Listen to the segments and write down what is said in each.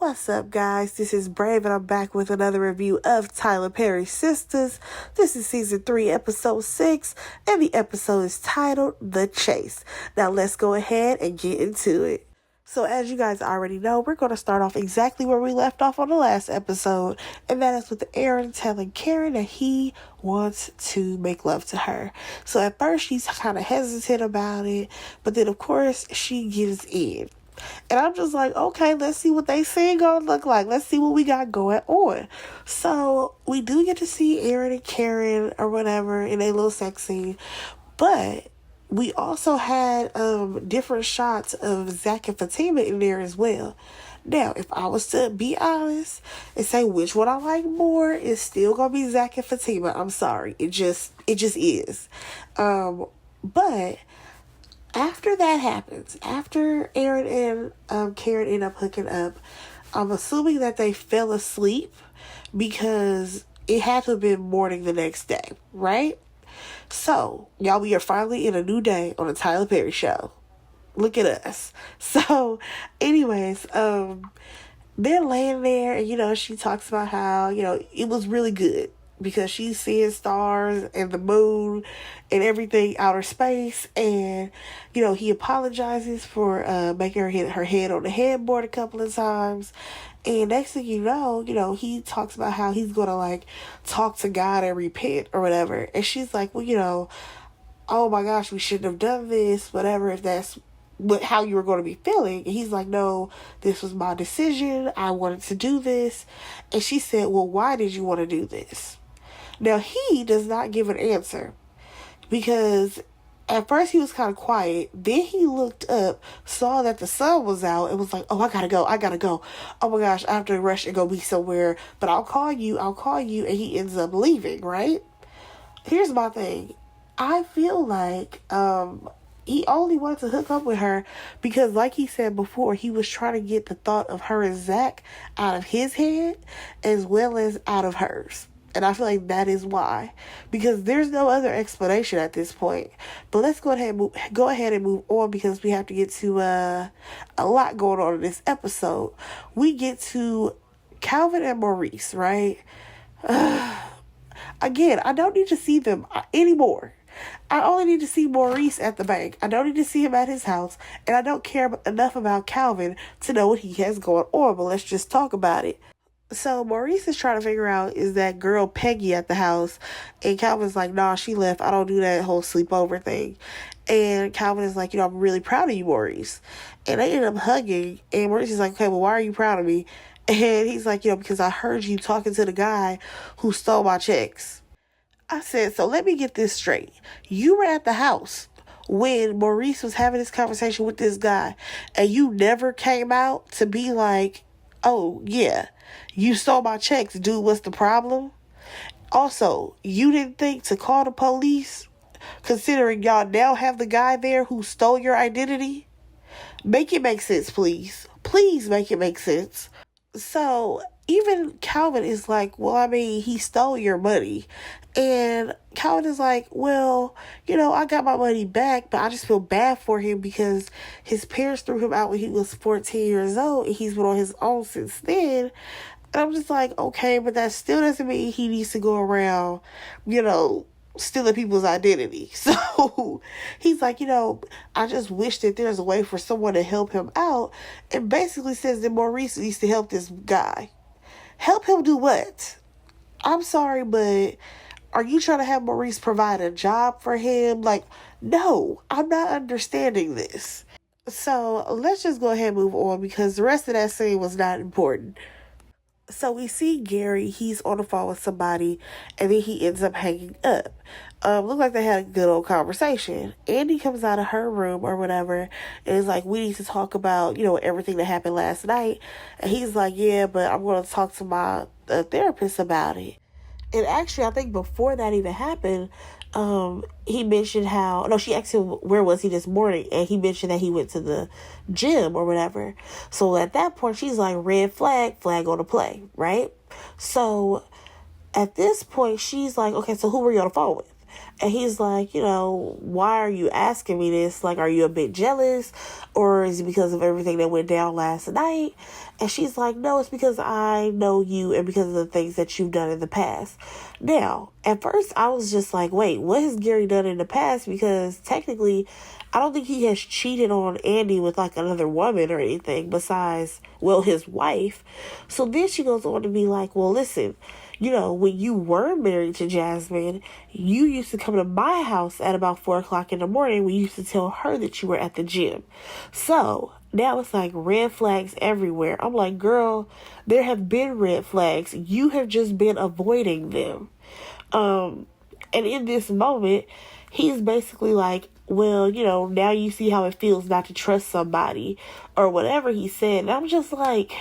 What's up, guys? This is Brave, and I'm back with another review of Tyler Perry's Sistas. This is season 3, episode 6, and the episode is titled The Chase. Now, let's go ahead and get into it. So, as you guys already know, we're going to start off exactly where we left off on the last episode, and that is with Aaron telling Karen that he wants to make love to her. So, at first, she's kind of hesitant about it, but then, of course, she gives in. And I'm just like, okay, let's see what they say gonna look like. Let's see what we got going on. So we do get to see Aaron and Karen or whatever in a little sex scene. But we also had different shots of Zach and Fatima in there as well. Now, if I was to be honest and say which one I like more, it's still gonna be Zach and Fatima. I'm sorry. It just is. But after that happens, after Aaron and Karen end up hooking up, I'm assuming that they fell asleep because it had to have been morning the next day, right? So, y'all, we are finally in a new day on the Tyler Perry show. Look at us. So, anyways, they're laying there and, she talks about how, it was really good because she's seeing stars and the moon and everything, outer space. And, he apologizes for making her hit her head on the headboard a couple of times. And next thing you know, he talks about how he's going to, talk to God and repent or whatever. And she's like, well, oh my gosh, we shouldn't have done this, whatever, if that's how you were going to be feeling. And he's like, no, this was my decision. I wanted to do this. And she said, well, why did you want to do this? Now, he does not give an answer because at first he was kind of quiet. Then he looked up, saw that the sun was out, and was like, oh, I gotta go. Oh my gosh, I have to rush and go be somewhere, but I'll call you. And he ends up leaving, right? Here's my thing. I feel like he only wanted to hook up with her because, like he said before, he was trying to get the thought of her and Zach out of his head as well as out of hers. And I feel like that is why. Because there's no other explanation at this point. But let's go ahead and move on because we have to get to a lot going on in this episode. We get to Calvin and Maurice, right? Again, I don't need to see them anymore. I only need to see Maurice at the bank. I don't need to see him at his house. And I don't care enough about Calvin to know what he has going on. But let's just talk about it. So Maurice is trying to figure out, is that girl Peggy at the house? And Calvin's like, nah, she left. I don't do that whole sleepover thing. And Calvin is like, I'm really proud of you, Maurice. And they end up hugging. And Maurice is like, okay, well, why are you proud of me? And he's like, because I heard you talking to the guy who stole my checks. I said, so let me get this straight. You were at the house when Maurice was having this conversation with this guy. And you never came out to be like, oh, yeah, you stole my checks, dude, what's the problem? Also, you didn't think to call the police, considering y'all now have the guy there who stole your identity? Make it make sense, please. Please make it make sense. So, even Calvin is like, well, he stole your money. And Calvin is like, well, I got my money back, but I just feel bad for him because his parents threw him out when he was 14 years old, and he's been on his own since then. And I'm just like, okay, but that still doesn't mean he needs to go around, stealing people's identity. So he's like, I just wish that there's a way for someone to help him out. And basically says that Maurice needs to help this guy. Help him do what? I'm sorry, but are you trying to have Maurice provide a job for him? No, I'm not understanding this. So let's just go ahead and move on because the rest of that scene was not important. So we see Gary, he's on the phone with somebody, and then he ends up hanging up. Look like they had a good old conversation. Andy comes out of her room or whatever, and is like, we need to talk about, everything that happened last night. And he's like, yeah, but I'm going to talk to my therapist about it. And actually, I think before that even happened, he mentioned she asked him where was he this morning, and he mentioned that he went to the gym or whatever. So at that point, she's like, red flag on the play, right? So at this point, she's like, okay, so who were you on the phone with? And he's like, why are you asking me this? Like, are you a bit jealous? Or is it because of everything that went down last night? And she's like, no, it's because I know you and because of the things that you've done in the past. Now, at first I was just like, wait, what has Gary done in the past? Because technically, I don't think he has cheated on Andy with like another woman or anything besides, well, his wife. So then she goes on to be like, well, listen, when you were married to Jasmine, you used to come to my house at about 4 o'clock in the morning. We used to tell her that you were at the gym. So now it's like red flags everywhere. I'm like, girl, there have been red flags. You have just been avoiding them. And in this moment, he's basically like, well, now you see how it feels not to trust somebody or whatever he said. And I'm just like,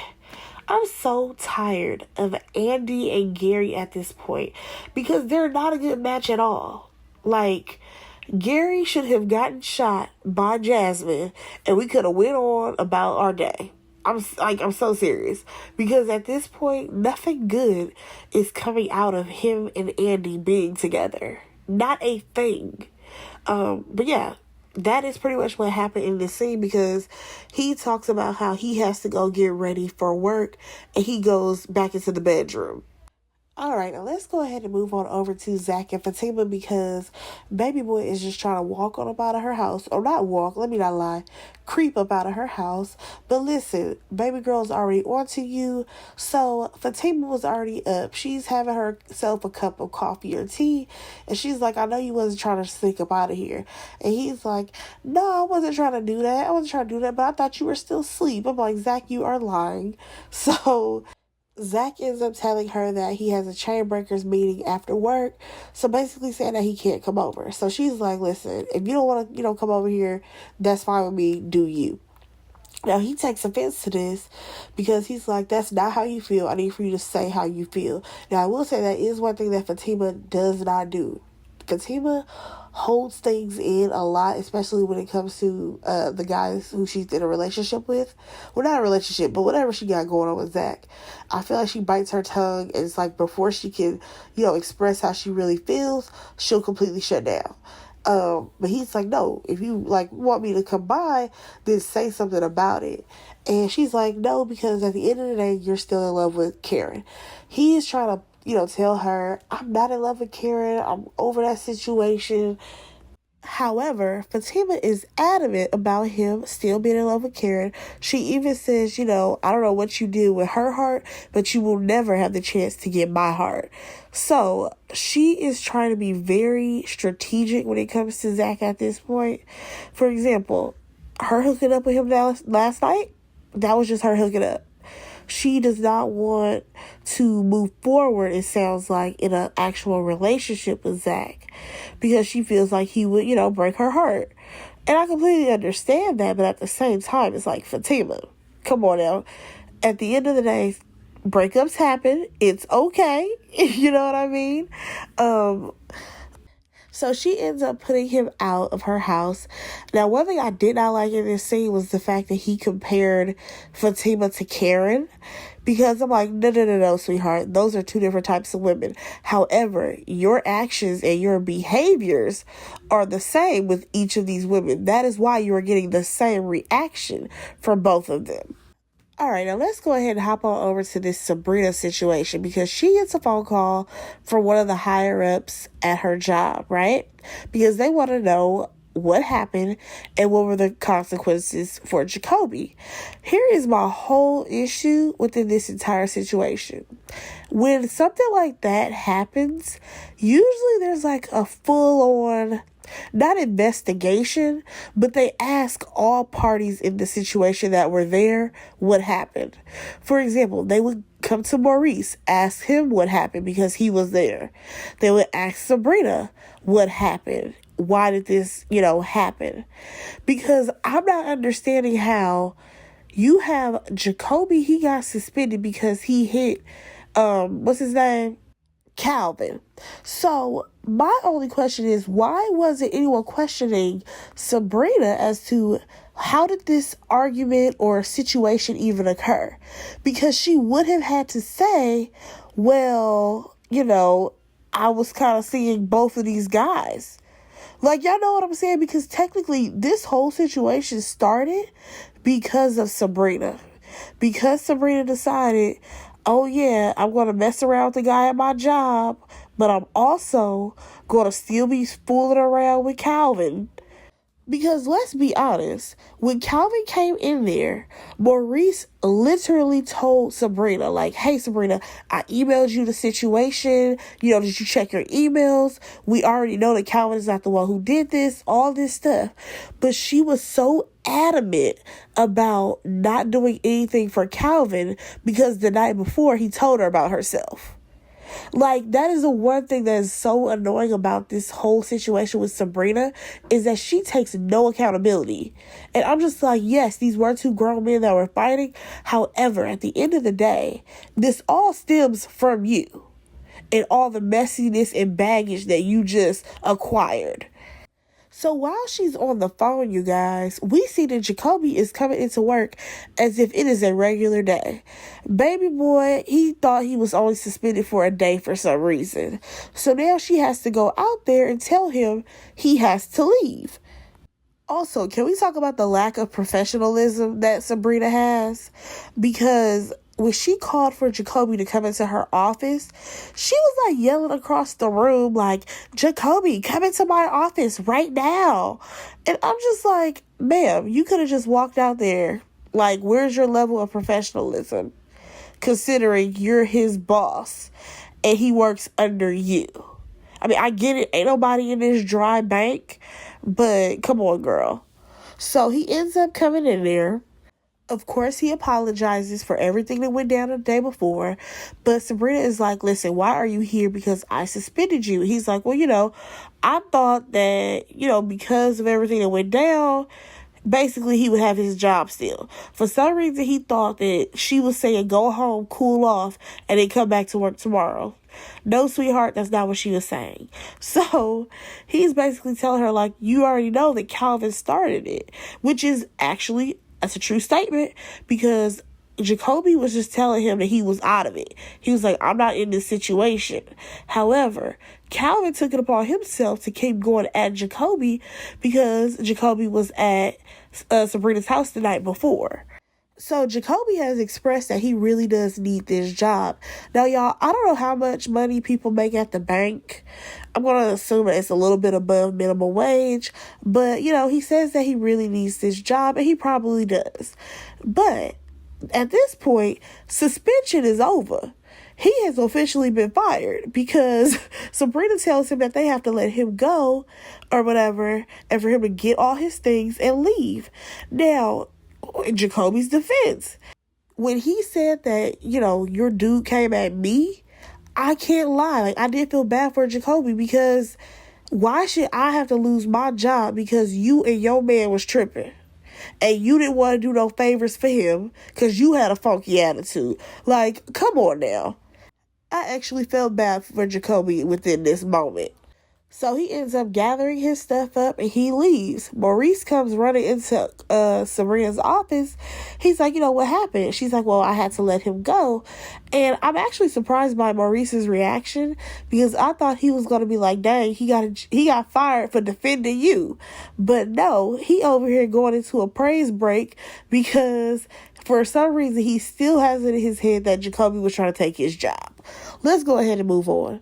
I'm so tired of Andy and Gary at this point because they're not a good match at all. Like, Gary should have gotten shot by Jasmine and we could have went on about our day. I'm so serious because at this point, nothing good is coming out of him and Andy being together. Not a thing. But yeah, that is pretty much what happened in this scene because he talks about how he has to go get ready for work and he goes back into the bedroom. All right, now let's go ahead and move on over to Zach and Fatima because baby boy is just trying to walk on up out of her house. Or not walk, let me not lie. Creep up out of her house. But listen, baby girl's already onto you. So Fatima was already up. She's having herself a cup of coffee or tea. And she's like, I know you wasn't trying to sneak up out of here. And he's like, no, I wasn't trying to do that. I wasn't trying to do that, but I thought you were still asleep. I'm like, Zach, you are lying. So Zach ends up telling her that he has a chain breakers meeting after work. So basically saying that he can't come over. So she's like, listen, if you don't want to, come over here, that's fine with me. Do you? Now, he takes offense to this because he's like, that's not how you feel. I need for you to say how you feel. Now, I will say that is one thing that Fatima does not do. Fatima holds things in a lot, especially when it comes to the guys who she's in a relationship with. Well, not a relationship, but whatever she got going on with Zach. I feel like she bites her tongue, and it's like before she can, express how she really feels, she'll completely shut down. But he's like, no, if you want me to come by, then say something about it. And she's like, no, because at the end of the day, you're still in love with Karen. He is trying to tell her, I'm not in love with Karen. I'm over that situation. However, Fatima is adamant about him still being in love with Karen. She even says, I don't know what you did with her heart, but you will never have the chance to get my heart. So she is trying to be very strategic when it comes to Zach at this point. For example, her hooking up with him last night, that was just her hooking up. She does not want to move forward, it sounds like, in an actual relationship with Zach because she feels like he would, break her heart. And I completely understand that, but at the same time, it's like, Fatima, come on now. At the end of the day, breakups happen. It's okay. You know what I mean? So she ends up putting him out of her house. Now, one thing I did not like in this scene was the fact that he compared Fatima to Karen. Because I'm like, no, sweetheart. Those are two different types of women. However, your actions and your behaviors are the same with each of these women. That is why you are getting the same reaction from both of them. All right, now let's go ahead and hop on over to this Sabrina situation because she gets a phone call from one of the higher-ups at her job, right? Because they want to know what happened and what were the consequences for Jacoby. Here is my whole issue within this entire situation. When something like that happens, usually there's like a full-on, not investigation, but they ask all parties in the situation that were there what happened. For example, they would come to Maurice, ask him what happened because he was there. They would ask Sabrina what happened. Why did this, happen? Because I'm not understanding how you have Jacoby, he got suspended because he hit, what's his name? Calvin. So my only question is, why wasn't anyone questioning Sabrina as to how did this argument or situation even occur? Because she would have had to say, well, I was kind of seeing both of these guys. Like, y'all know what I'm saying? Because technically, this whole situation started because of Sabrina. Because Sabrina decided, oh yeah, I'm going to mess around with the guy at my job, but I'm also going to still be fooling around with Calvin. Because let's be honest, when Calvin came in there, Maurice literally told Sabrina, like, hey, Sabrina, I emailed you the situation. Did you check your emails? We already know that Calvin is not the one who did this, all this stuff. But she was so adamant about not doing anything for Calvin because the night before he told her about herself. Like, that is the one thing that is so annoying about this whole situation with Sabrina, is that she takes no accountability. And I'm just like, yes, these were two grown men that were fighting. However, at the end of the day, this all stems from you and all the messiness and baggage that you just acquired. So while she's on the phone, you guys, we see that Jacoby is coming into work as if it is a regular day. Baby boy, he thought he was only suspended for a day for some reason. So now she has to go out there and tell him he has to leave. Also, can we talk about the lack of professionalism that Sabrina has? Because when she called for Jacoby to come into her office, she was like yelling across the room like, Jacoby, come into my office right now. And I'm just like, ma'am, you could have just walked out there. Like, where's your level of professionalism? Considering you're his boss and he works under you. I mean, I get it. Ain't nobody in this dry bank. But come on, girl. So he ends up coming in there. Of course, he apologizes for everything that went down the day before. But Sabrina is like, listen, why are you here? Because I suspended you. He's like, well, I thought that, because of everything that went down, basically he would have his job still. For some reason, he thought that she was saying, go home, cool off, and then come back to work tomorrow. No, sweetheart, that's not what she was saying. So he's basically telling her, like, you already know that Calvin started it, which is actually, that's a true statement, because Jacoby was just telling him that he was out of it. He was like, I'm not in this situation. However, Calvin took it upon himself to keep going at Jacoby because Jacoby was at Sabrina's house the night before. So Jacoby has expressed that he really does need this job. Now, y'all, I don't know how much money people make at the bank. I'm going to assume that it's a little bit above minimum wage. But, he says that he really needs this job, and he probably does. But at this point, suspension is over. He has officially been fired because Sabrina tells him that they have to let him go or whatever, and for him to get all his things and leave. Now, in Jacoby's defense, when he said that, your dude came at me, I can't lie. Like, I did feel bad for Jacoby because why should I have to lose my job because you and your man was tripping? And you didn't want to do no favors for him because you had a funky attitude. Like, come on now. I actually felt bad for Jacoby within this moment. So he ends up gathering his stuff up and he leaves. Maurice comes running into Sabrina's office. He's like, what happened? She's like, well, I had to let him go. And I'm actually surprised by Maurice's reaction because I thought he was going to be like, dang, he got fired for defending you. But no, he over here going into a praise break because for some reason he still has it in his head that Jacoby was trying to take his job. Let's go ahead and move on.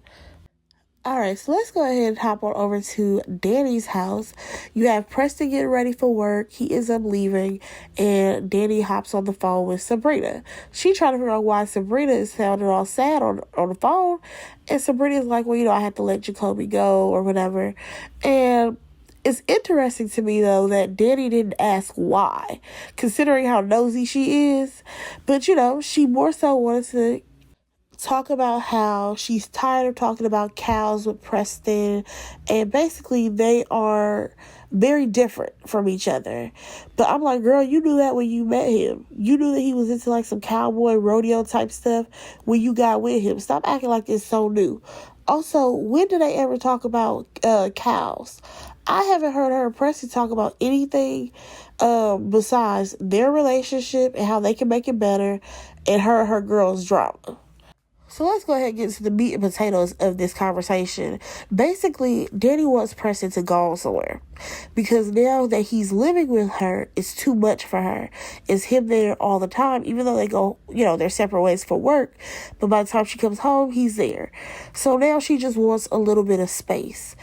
Alright, so let's go ahead and hop on over to Danny's house. You have Preston getting ready for work. He ends up leaving, and Danny hops on the phone with Sabrina. She trying to figure out why Sabrina is sounding all sad on the phone, and Sabrina is like, well, I had to let Jacoby go or whatever. And it's interesting to me, though, that Danny didn't ask why, considering how nosy she is. But, she more so wanted to talk about how she's tired of talking about cows with Preston, and basically they are very different from each other. But I'm like, girl, you knew that when you met him. You knew that he was into like some cowboy rodeo type stuff when you got with him. Stop acting like it's so new. Also, when did they ever talk about cows? I haven't heard her and Preston talk about anything besides their relationship and how they can make it better and her girl's drama. So let's go ahead and get to the meat and potatoes of this conversation. Basically, Danny wants Preston to go somewhere because now that he's living with her, it's too much for her. It's him there all the time, even though they go, their separate ways for work. But by the time she comes home, he's there. So now she just wants a little bit of space.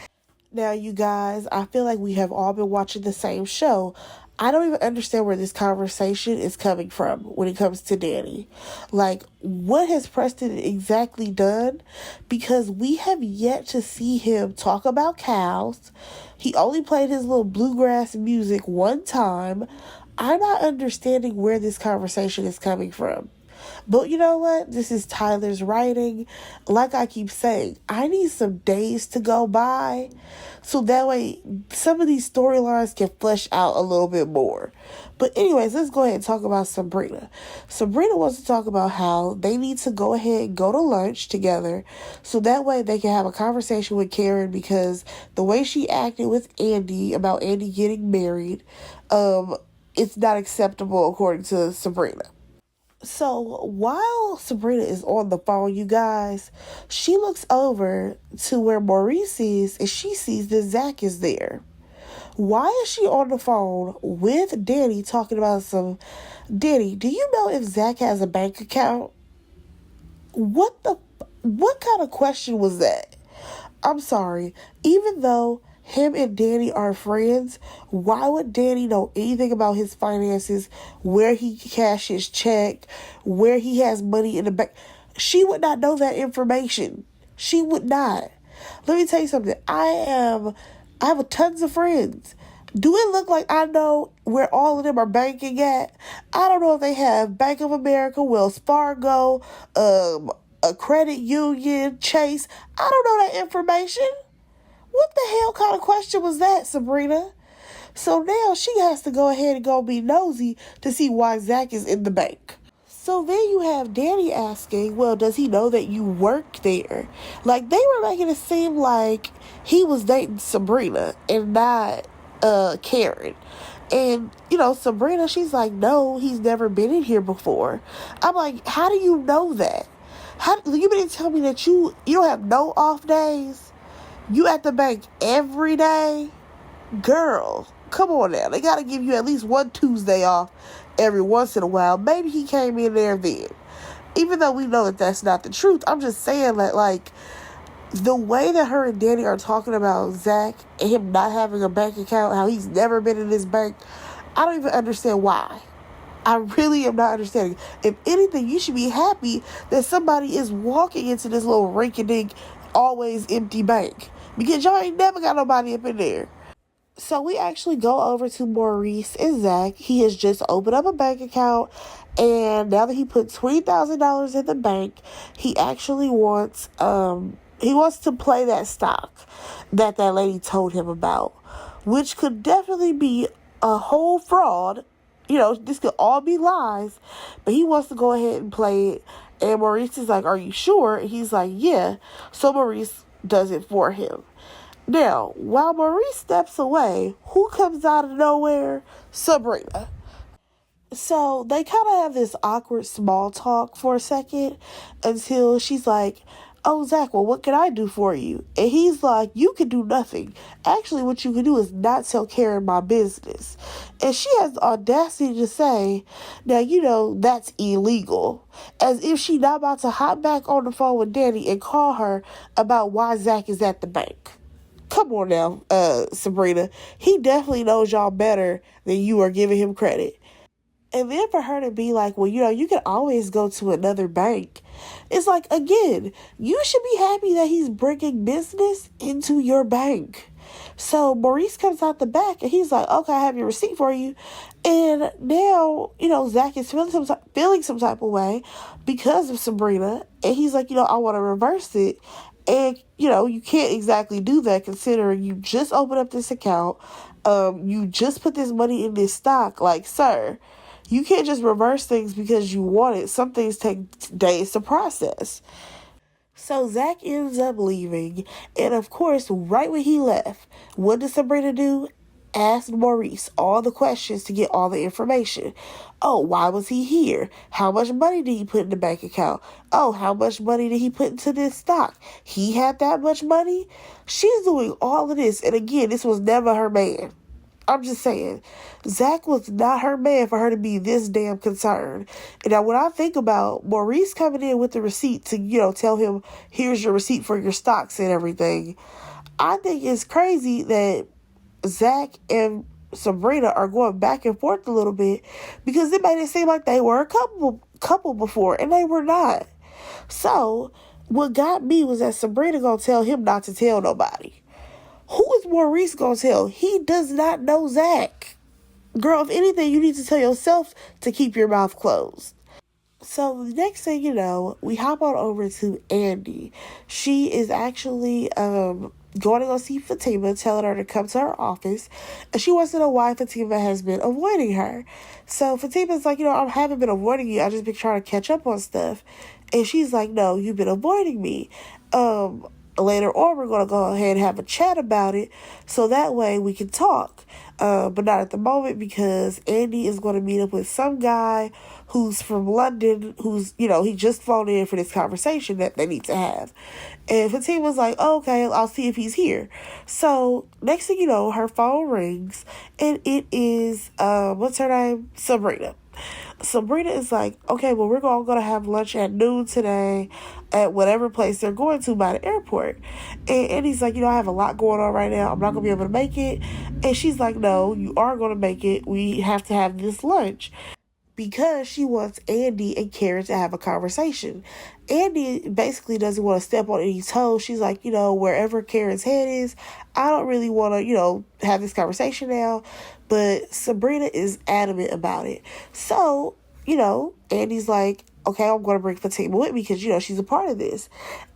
Now, you guys, I feel like we have all been watching the same show. I don't even understand where this conversation is coming from when it comes to Danny. Like, what has Preston exactly done? Because we have yet to see him talk about cows. He only played his little bluegrass music one time. I'm not understanding where this conversation is coming from. But you know what? This is Tyler's writing. Like I keep saying, I need some days to go by so that way some of these storylines can flesh out a little bit more. But anyways, let's go ahead and talk about Sabrina. Sabrina wants to talk about how they need to go ahead and go to lunch together so that way they can have a conversation with Karen, because the way she acted with Andy about Andy getting married, it's not acceptable according to Sabrina. So while Sabrina is on the phone, you guys, she looks over to where Maurice is and she sees that Zach is there. Why is she on the phone with Danny talking about Danny, do you know if Zach has a bank account? What kind of question was that? I'm sorry. Even though him and Danny are friends, why would Danny know anything about his finances, where he cashes his check, where he has money in the bank? She would not know that information. She would not. Let me tell you something. I have tons of friends. Do it look like I know where all of them are banking at? I don't know if they have Bank of America, Wells Fargo, a credit union, Chase. I don't know that information. What the hell kind of question was that, Sabrina? So now she has to go ahead and go be nosy to see why Zach is in the bank. So then you have Danny asking, well, does he know that you work there? Like, they were making it seem like he was dating Sabrina and not Karen. And, Sabrina, she's like, no, he's never been in here before. I'm like, how do you know that? You mean to tell me that you don't have no off days? You at the bank every day? Girl, come on now. They got to give you at least one Tuesday off every once in a while. Maybe he came in there then. Even though we know that that's not the truth, I'm just saying that, like, the way that her and Danny are talking about Zach and him not having a bank account, how he's never been in his bank, I don't even understand why. I really am not understanding. If anything, you should be happy that somebody is walking into this little rinky-dink, always empty bank, because y'all ain't never got nobody up in there. So we actually go over to Maurice and Zach. He has just opened up a bank account, and now that he put $20,000 in the bank, he actually wants to play that stock that lady told him about, which could definitely be a whole fraud. This could all be lies, but he wants to go ahead and play it. And Maurice is like, are you sure? And he's like, yeah. So Maurice does it for him. Now, while Maurice steps away, who comes out of nowhere? Sabrina. So they kind of have this awkward small talk for a second until she's like, oh, Zach, well, what can I do for you? And he's like, you can do nothing. Actually, what you can do is not tell Karen my business. And she has the audacity to say, now, that's illegal. As if she's not about to hop back on the phone with Danny and call her about why Zach is at the bank. Come on now, Sabrina. He definitely knows y'all better than you are giving him credit. And then for her to be like, well, you can always go to another bank. It's like, again, you should be happy that he's bringing business into your bank. So Maurice comes out the back and he's like, okay, I have your receipt for you. And now, Zach is feeling some type of way because of Sabrina. And he's like, I want to reverse it. And, you can't exactly do that considering you just opened up this account. You just put this money in this stock. Like, sir, you can't just reverse things because you want it. Some things take days to process. So Zach ends up leaving. And of course, right when he left, what did Sabrina do? asked Maurice all the questions to get all the information. Oh, why was he here? How much money did he put in the bank account? Oh, how much money did he put into this stock? He had that much money? She's doing all of this. And again, this was never her man. I'm just saying, Zach was not her man for her to be this damn concerned. And now when I think about Maurice coming in with the receipt to, tell him, here's your receipt for your stocks and everything, I think it's crazy that Zach and Sabrina are going back and forth a little bit, because it made it seem like they were a couple before, and they were not. So what got me was that Sabrina gonna tell him not to tell nobody. Who is Maurice gonna tell? He does not know Zach. Girl, if anything, you need to tell yourself to keep your mouth closed. So the next thing you know, we hop on over to Andy. She is actually going to go see Fatima, telling her to come to her office. And she wants to know why Fatima has been avoiding her. So Fatima's like, I haven't been avoiding you. I just been trying to catch up on stuff. And she's like, no, you've been avoiding me. Later on, we're going to go ahead and have a chat about it, so that way we can talk. But not at the moment, because Andy is going to meet up with some guy who's from London, who's, he just flown in for this conversation that they need to have. And Fatima's like, oh, okay, I'll see if he's here. So next thing you know, her phone rings, and it is, what's her name? Sabrina. Sabrina is like, okay, well, we're all going to have lunch at noon today at whatever place they're going to by the airport. And he's like, I have a lot going on right now. I'm not going to be able to make it. And she's like, no, you are going to make it. We have to have this lunch. Because she wants Andy and Karen to have a conversation. Andy basically doesn't want to step on any toes. She's like, wherever Karen's head is, I don't really want to, have this conversation now. But Sabrina is adamant about it. So, Andy's like, okay, I'm going to bring Fatima with me because, she's a part of this.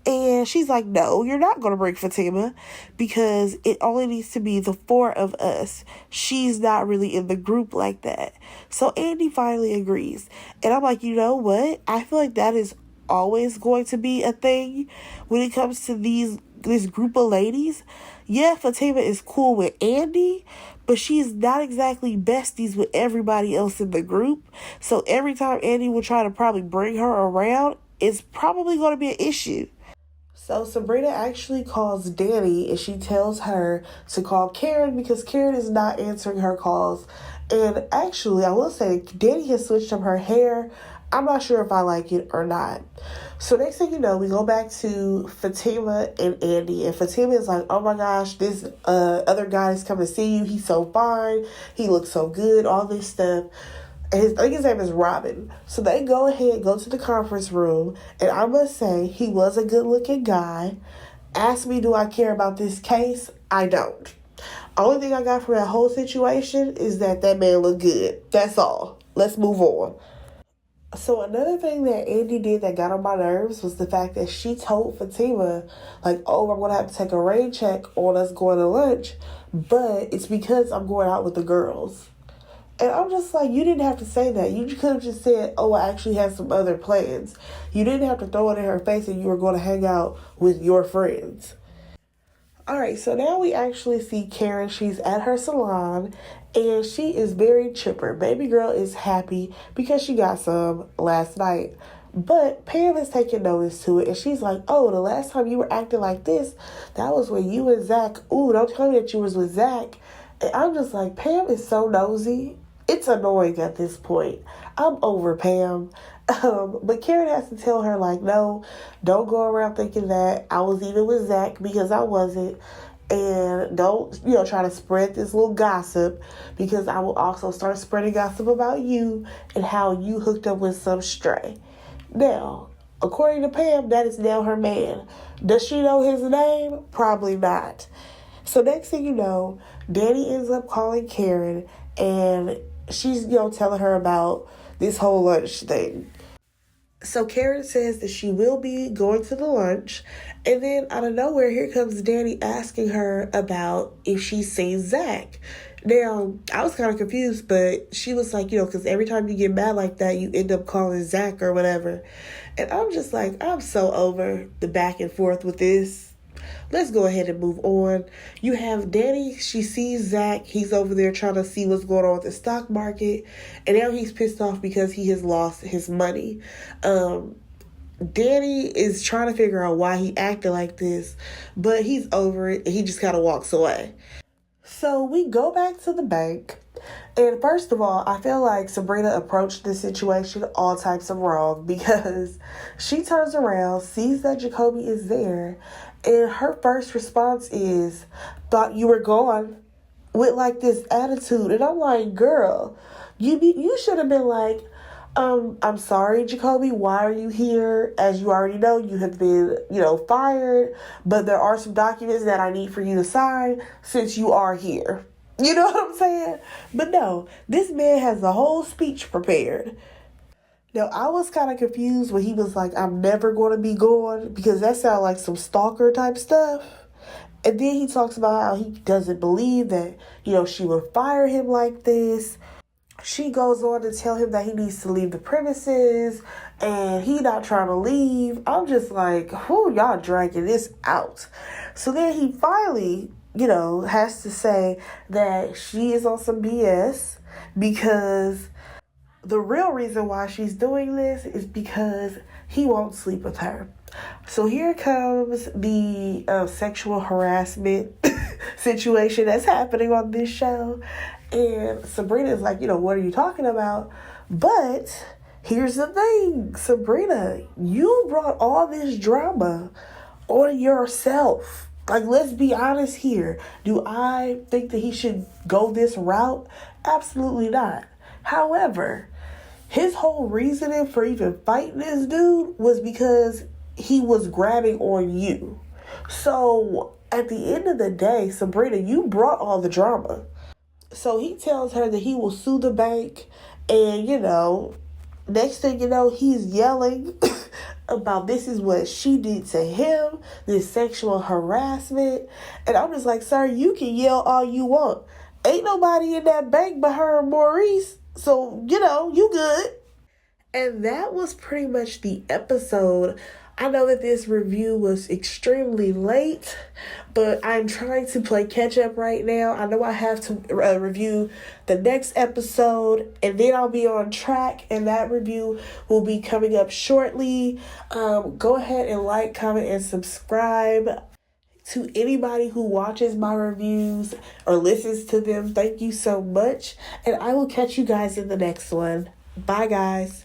And she's like, no, you're not going to bring Fatima because it only needs to be the four of us. She's not really in the group like that. So Andy finally agrees. And I'm like, you know what? I feel like that is always going to be a thing when it comes to this group of ladies. Yeah, Fatima is cool with Andy, but she's not exactly besties with everybody else in the group. So every time Andy will try to probably bring her around, it's probably going to be an issue. So Sabrina actually calls Danny, and she tells her to call Karen because Karen is not answering her calls. And actually, I will say, Danny has switched up her hair. I'm not sure if I like it or not. So next thing you know, we go back to Fatima and Andy. And Fatima is like, oh my gosh, this other guy is coming to see you. He's so fine. He looks so good. All this stuff. And I think his name is Robin. So they go ahead, go to the conference room. And I must say, he was a good-looking guy. Ask me, do I care about this case? I don't. Only thing I got from that whole situation is that man looked good. That's all. Let's move on. So another thing that Andy did that got on my nerves was the fact that she told Fatima, like, oh, I'm going to have to take a rain check on us going to lunch, but it's because I'm going out with the girls. And I'm just like, you didn't have to say that. You could have just said, oh, I actually have some other plans. You didn't have to throw it in her face and you were going to hang out with your friends. All right, so now we actually see Karen. She's at her salon, and she is very chipper. Baby girl is happy because she got some last night. But Pam is taking notice to it, and she's like, oh, the last time you were acting like this, that was when you and Zach, ooh, don't tell me that you was with Zach. And I'm just like, Pam is so nosy. It's annoying at this point. I'm over Pam. But Karen has to tell her, like, no, don't go around thinking that I was even with Zach because I wasn't. And don't, try to spread this little gossip because I will also start spreading gossip about you and how you hooked up with some stray. Now, according to Pam, that is now her man. Does she know his name? Probably not. So next thing you know, Danny ends up calling Karen, and she's, telling her about this whole lunch thing. So Karen says that she will be going to the lunch, and then out of nowhere, here comes Danny asking her about if she's seen Zach. Now, I was kind of confused, but she was like, because every time you get mad like that, you end up calling Zach or whatever. And I'm just like, I'm so over the back and forth with this. Let's go ahead and move on. You have Danny. She sees Zach. He's over there trying to see what's going on with the stock market. And now he's pissed off because he has lost his money. Danny is trying to figure out why he acted like this, but he's over it and he just kind of walks away. So we go back to the bank. And first of all, I feel like Sabrina approached this situation all types of wrong because she turns around, sees that Jacoby is there, and her first response is, "Thought you were gone," with like this attitude. And I'm like, girl, you should have been like, I'm sorry, Jacoby, why are you here? As you already know, you have been, fired, but there are some documents that I need for you to sign since you are here. You know what I'm saying? But no, this man has the whole speech prepared. Now, I was kind of confused when he was like, "I'm never going to be gone," because that sounded like some stalker type stuff. And then he talks about how he doesn't believe that, she would fire him like this. She goes on to tell him that he needs to leave the premises and he not trying to leave. I'm just like, who y'all dragging this out? So then he finally, has to say that she is on some BS because the real reason why she's doing this is because he won't sleep with her. So here comes the sexual harassment situation that's happening on this show. And Sabrina is like, what are you talking about? But here's the thing, Sabrina, you brought all this drama on yourself. Like, let's be honest here. Do I think that he should go this route? Absolutely not. However, his whole reasoning for even fighting this dude was because he was grabbing on you. So at the end of the day, Sabrina, you brought all the drama. So he tells her that he will sue the bank. And, next thing you know, he's yelling about this is what she did to him, this sexual harassment. And I'm just like, sir, you can yell all you want. Ain't nobody in that bank but her and Maurice. So, you good. And that was pretty much the episode. I know that this review was extremely late, but I'm trying to play catch up right now. I know I have to review the next episode, and then I'll be on track, and that review will be coming up shortly. Go ahead and like, comment, and subscribe. To anybody who watches my reviews or listens to them, thank you so much, and I will catch you guys in the next one. Bye, guys.